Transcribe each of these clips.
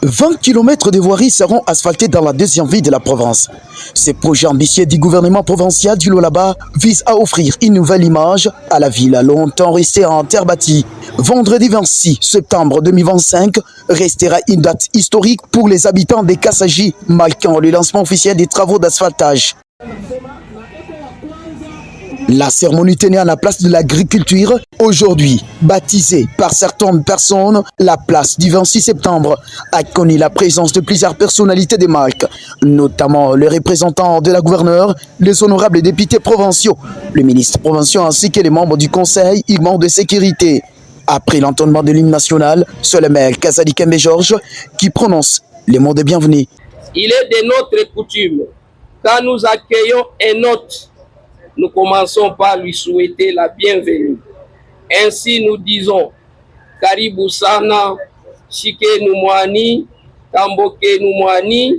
20 km de voiries seront asphaltés dans la deuxième ville de la province. Ces projets ambitieux du gouvernement provincial du Lualaba visent à offrir une nouvelle image à la ville longtemps restée en terre bâtie. Vendredi 26 septembre 2025 restera une date historique pour les habitants des Kassaji, marquant le lancement officiel des travaux d'asphaltage. La cérémonie tenue à la place de l'agriculture, aujourd'hui baptisée par certaines personnes, la place du 26 septembre a connu la présence de plusieurs personnalités des marques, notamment les représentants de la gouverneure, les honorables députés provinciaux, le ministre provincial ainsi que les membres du conseil humain de sécurité. Après l'entonnement de l'hymne national, c'est le maire Kazadi Kembe Georges qui prononce les mots de bienvenue. Il est de notre coutume, quand nous accueillons un hôte, nous commençons par lui souhaiter la bienvenue. Ainsi nous disons, Karibu sana, Shike Numwani, Tamboke Numwani,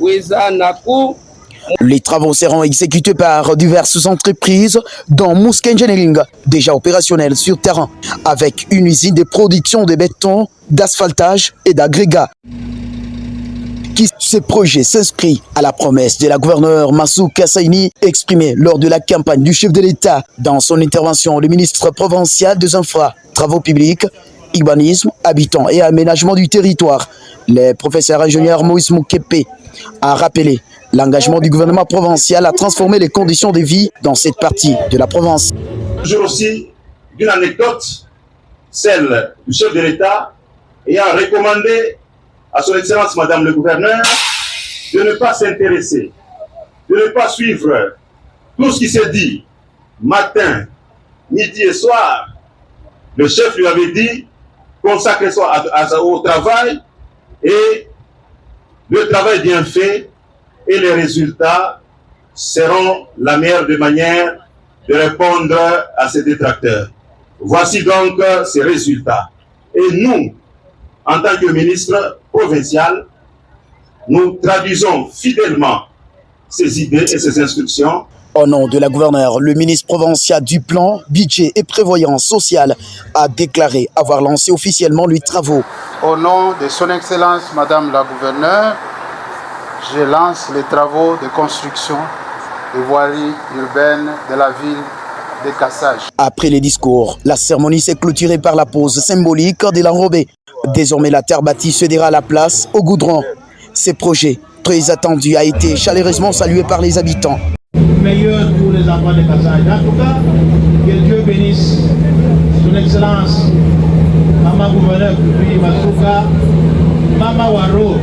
Weza Naku. Les travaux seront exécutés par diverses entreprises, dont Musk Engineering, déjà opérationnel sur terrain, avec une usine de production de béton, d'asphaltage et d'agrégats. Ce projet s'inscrit à la promesse de la gouverneure Massou Kassaini exprimée lors de la campagne du chef de l'État. Dans son intervention, le ministre provincial des Infra, Travaux publics, Urbanisme, Habitants et Aménagement du territoire, le professeur ingénieur Moïse Moukepe, a rappelé l'engagement du gouvernement provincial à transformer les conditions de vie dans cette partie de la province. Toujours aussi d'une anecdote, celle du chef de l'État ayant recommandé à son Excellence Madame le Gouverneur de ne pas s'intéresser, de ne pas suivre tout ce qui s'est dit matin, midi et soir. Le chef lui avait dit consacrez-toi au travail et le travail bien fait et les résultats seront la meilleure des manières de répondre à ces détracteurs. Voici donc ces résultats. Et nous, en tant que ministre provincial, nous traduisons fidèlement ces idées et ces instructions. Au nom de la gouverneure, le ministre provincial du Plan, Budget et Prévoyance sociale a déclaré avoir lancé officiellement les travaux. Au nom de son Excellence Madame la gouverneure, je lance les travaux de construction de voiries urbaines de la ville de Kassaji. Après les discours, la cérémonie s'est clôturée par la pose symbolique de l'enrobé. Désormais, la terre bâtie se dira à la place au goudron. Ce projet, très attendu, a été chaleureusement salué par les habitants. Meilleur pour les enfants de Kassaji. En tout cas, que Dieu bénisse son Excellence, Maman Gouverneur Kubi Masuka, Mama Waro.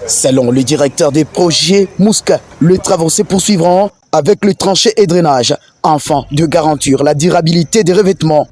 Selon le directeur des projets Mouska, les travaux se poursuivront avec le tranché et drainage, afin de garantir la durabilité des revêtements.